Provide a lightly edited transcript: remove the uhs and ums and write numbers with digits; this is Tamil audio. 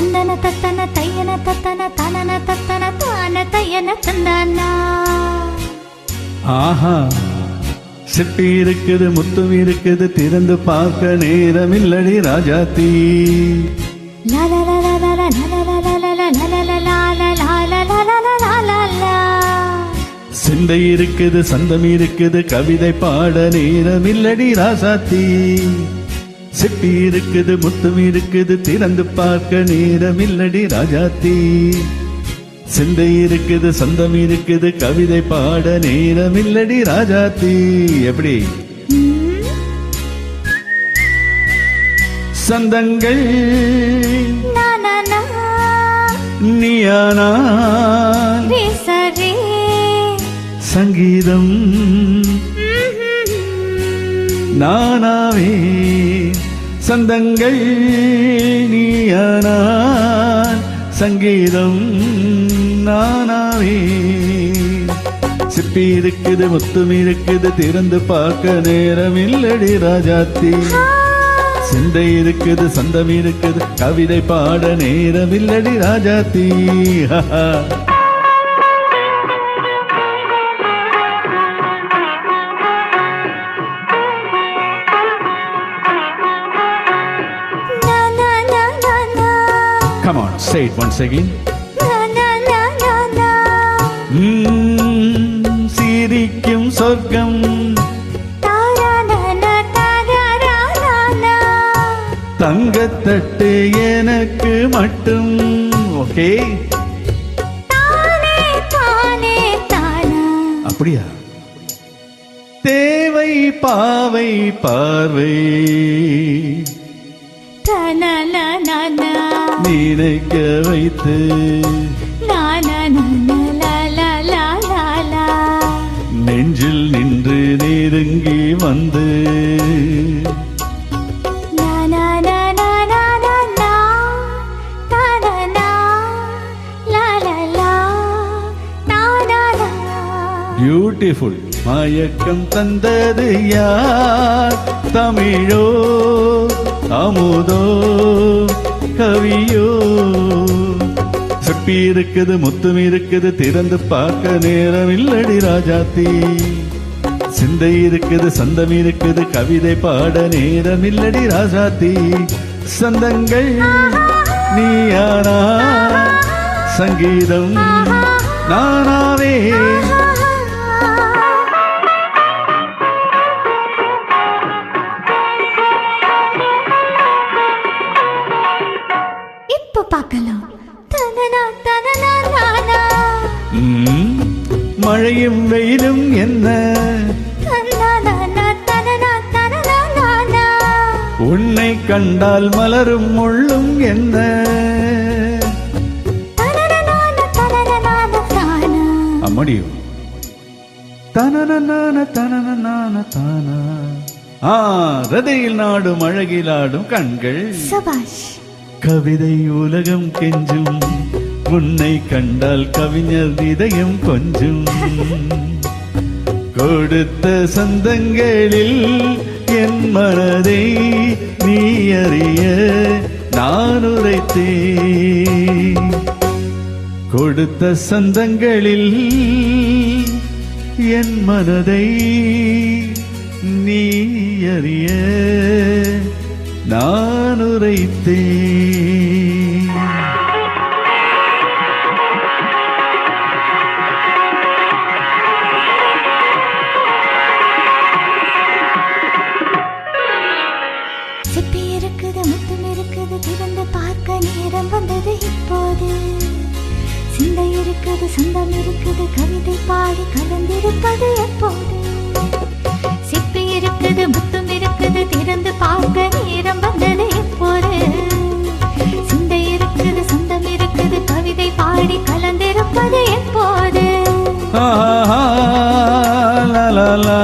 தந்தன தத்தன தையன தத்தன தனன தத்தன தான தையன தந்தானா. ஆஹா, சிப்பி இருக்குது, முத்தும் இருக்குது, திறந்து பார்க்க நேரம் இல்லடி ராஜாத்தி. சிந்தை இருக்குது, சந்தம் இருக்குது, கவிதை பாட நேரம் இல்லடி ராசாத்தி. சிப்பி இருக்குது, முத்தும் இருக்குது, திறந்து பார்க்க நேரம் இல்லடி ராஜாத்தி. சிந்தை இருக்குது, சந்தம் இருக்குது, கவிதை பாட நேரம் இல்லடி ராஜாத்தி. எப்படி? சந்தங்கள் நீயானா சங்கீதம் நானாவே. சந்தங்கள் நீயானா சங்கீதம் நானாவே. சிப்பி இருக்குது, முத்தும் இருக்குது, திறந்து பார்க்க நேரம் இல்லடி ராஜாத்தி. சிந்தை இருக்குது, சந்தம் இருக்குது, கவிதை பாட நேரம் இல்லடி Rajathi. Come on, say it once again. சிரிக்கும் சொர்க்கம் தங்கத்தட்டு எனக்கு மட்டும். ஓகே, அப்படியா? தேவை பாவை பார்வை நினைக்க வைத்து நெஞ்சில் நின்று நெருங்கி வந்து பியூட்டிஃபுல். மயக்கம் தந்தது யார்? தமிழோ அமுதோ கவியோ? சிப்பி இருக்குது, முத்தும் இருக்குது, திறந்து பார்க்க நேரம் இல்லடி ராஜாத்தி. சிந்தை இருக்குது, சந்தம் இருக்குது, கவிதை பாட நேரம் இல்லடி ராஜாத்தி. சந்தங்கள் நீயானா சங்கீதம் நானாவே. மழையும் வெயிலும் என்ன, உன்னை கண்டால் மலரும் முள்ளும் என்ன. அம்மடியோ தனன தனன தானா. ரதையில் நாடும் அழகிலாடும் கண்கள். கவிதை உலகம் கெஞ்சும், உன்னை கண்டால் கவிஞர் இதயம் கொஞ்சும். கொடுத்த சந்தங்களில் என் மனதை நீ அறிய நான் உரைத்தேன். கொடுத்த சந்தங்களில் என் மனதை நீ அறிய நான் உரைத்தேன். சிப்பி இருக்குது, முத்தும் இருக்குது, திறந்து பார்க்க நேரம் வந்தது இப்போது. சிந்தை இருக்குது, சந்தம் இருக்குது, கவிதை பாடி கலந்திருப்பது எப்போது. சிப்பி இருக்குது, முத்தும் இருக்குது, திறந்து பார்க்க நேரம் வந்தது எப்போது. சிந்தை இருக்குது, சந்தம் இருக்குது, கவிதை பாடி கலந்திருப்பது எப்போது. லா லா லா